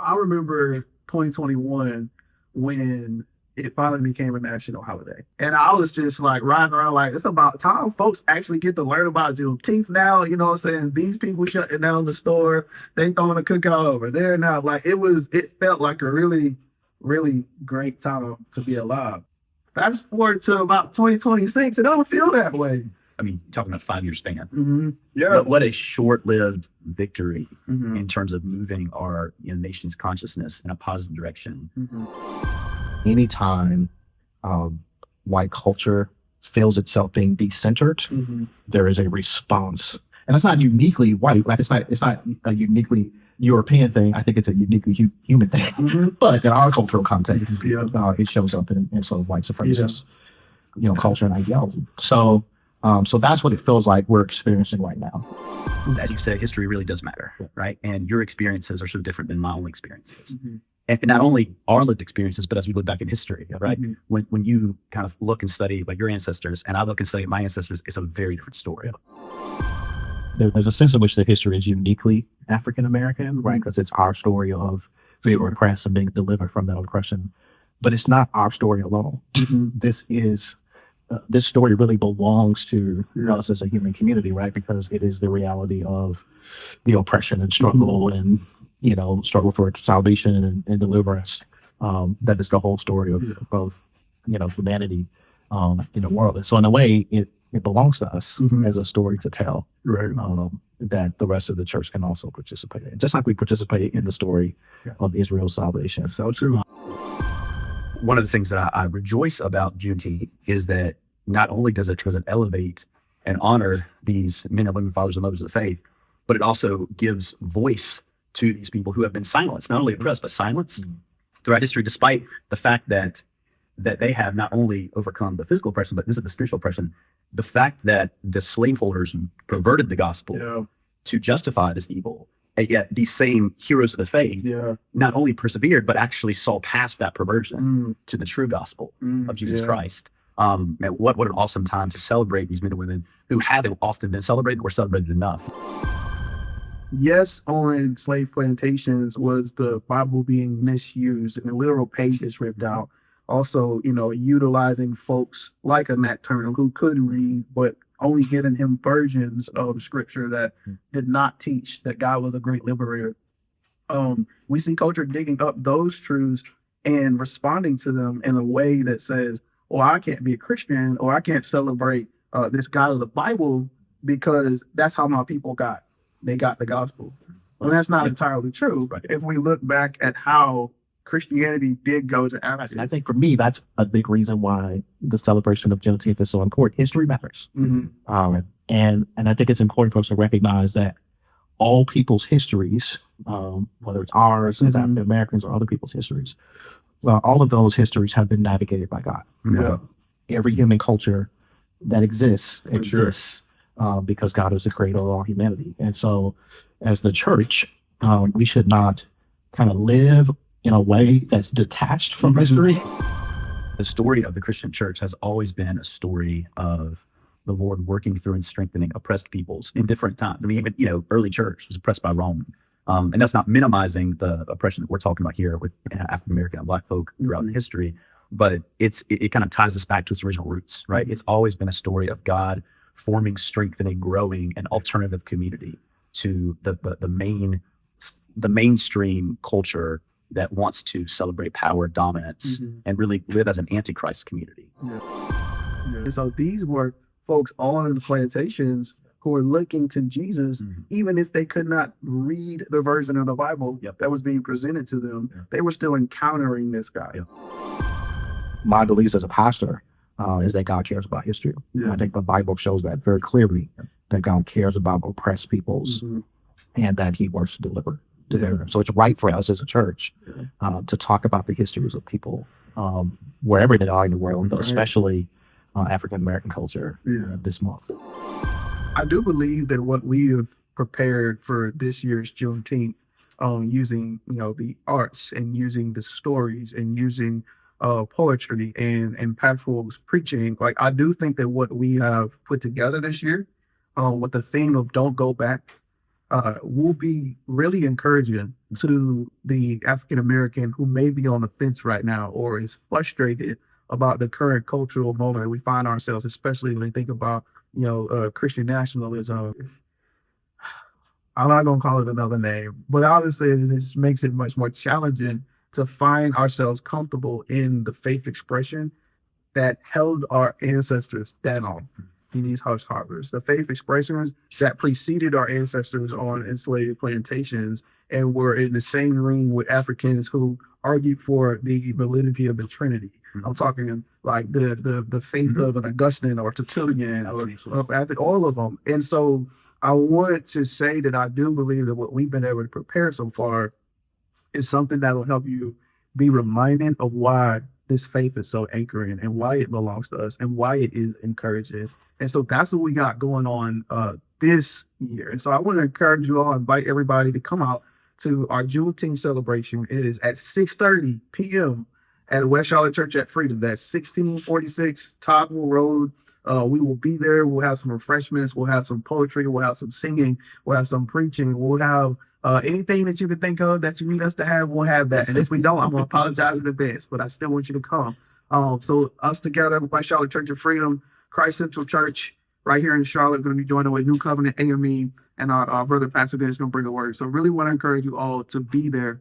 I remember 2021 when it finally became a national holiday. And I was just like riding around like, it's about time folks actually get to learn about Juneteenth now. You know what I'm saying? These people shutting down the store, they throwing a cookout over there now. Like it felt like a really, really great time to be alive. Fast forward to about 2026, it don't feel that way. I mean, talking about 5 year span. Mm-hmm. Yeah. What a short-lived victory Mm-hmm. in terms of moving our nation's consciousness in a positive direction. Mm-hmm. Anytime white culture feels itself being decentered, Mm-hmm. there is a response, and it's not uniquely white. Like it's not a uniquely European thing. I think it's a uniquely human thing. Mm-hmm. But in our cultural context, Yeah. it shows up in sort of white supremacist, culture and ideology. So that's what it feels like we're experiencing right now. As you say, history really does matter, right? And your experiences are so different than my own experiences. Mm-hmm. And not only our lived experiences, but as we look back in history, right? Mm-hmm. When you kind of look and study like your ancestors, and I look and study my ancestors, it's a very different story. There's a sense in which the history is uniquely African American, right? Because it's our story of being oppressed and being delivered from that oppression. But it's not our story alone. This story really belongs to us as a human community, right? Because it is the reality of the oppression and struggle and, struggle for salvation and deliverance. That is the whole story of humanity in the world. And so in a way, it belongs to us as a story to tell, Right. that the rest of the church can also participate in. Just like we participate in the story of Israel's salvation. So true. One of the things that I rejoice about Juneteenth is that not only does it elevate and honor these men and women, fathers and mothers of the faith, but it also gives voice to these people who have been silenced, not only oppressed, but silenced throughout history, despite the fact that they have not only overcome the physical oppression, but this is the spiritual oppression. The fact that the slaveholders perverted the gospel to justify this evil, and yet these same heroes of the faith not only persevered, but actually saw past that perversion to the true gospel of Jesus Christ. And what an awesome time to celebrate these men and women who haven't often been celebrated or celebrated enough. Yes, on slave plantations was the Bible being misused and the literal pages ripped out. Also, utilizing folks like a Nat Turner who could read, but only giving him versions of scripture that did not teach that God was a great liberator. We see culture digging up those truths and responding to them in a way that says, well, I can't be a Christian or I can't celebrate this God of the Bible because that's how my people got the gospel. And that's not entirely true. But if we look back at how Christianity did go to Africa. And I think for me, that's a big reason why the celebration of Juneteenth is so important. History matters. And I think it's important for us to recognize that all people's histories, whether it's ours as African Americans or other people's histories, all of those histories have been navigated by God. Every human culture that exists because God is the creator of all humanity. And so as the church, we should not kind of live in a way that's detached from history. The story of the Christian church has always been a story of the Lord working through and strengthening oppressed peoples in different times. I mean, even, early church was oppressed by Rome. And that's not minimizing the oppression that we're talking about here with African American and Black folk throughout history, but it kind of ties us back to its original roots, right? It's always been a story of God forming, strengthening, growing an alternative community to the mainstream culture that wants to celebrate power, dominance, and really live as an antichrist community. And so these were folks on the plantations who were looking to Jesus, even if they could not read the version of the Bible that was being presented to them, they were still encountering this guy. My beliefs as a pastor is that God cares about history. I think the Bible shows that very clearly, that God cares about oppressed peoples and that he wants to deliver. So it's right for us as a church to talk about the histories of people wherever they are in the world, but especially African American culture this month. I do believe that what we have prepared for this year's Juneteenth, using the arts and using the stories and using poetry and impactful preaching, like I do think that what we have put together this year, with the theme of "Don't Go Back," will be really encouraging to the African American who may be on the fence right now or is frustrated about the current cultural moment that we find ourselves, especially when they think about, Christian nationalism. I'm not gonna call it another name, but obviously it just makes it much more challenging to find ourselves comfortable in the faith expression that held our ancestors down in these hush harbors. The faith expressions that preceded our ancestors on enslaved plantations and were in the same room with Africans who argued for the validity of the Trinity. I'm talking like the faith of an Augustine or Tertullian or all of them. And so I wanted to say that I do believe that what we've been able to prepare so far is something that will help you be reminded of why this faith is so anchoring and why it belongs to us and why it is encouraging. And so that's what we got going on this year. And so I want to encourage you all, invite everybody to come out to our Juneteenth celebration. It is at 6:30 p.m. at West Charlotte Church at Freedom. That's 1646 Toddville Road. We will be there. We'll have some refreshments. We'll have some poetry. We'll have some singing. We'll have some preaching. We'll have anything that you can think of that you need us to have, we'll have that. And if we don't, I'm going to apologize in advance, but I still want you to come. So us together, West Charlotte Church of Freedom, Christ Central Church, right here in Charlotte, going to be joining with New Covenant AME, and our brother Pastor Ben is going to bring a word. So really want to encourage you all to be there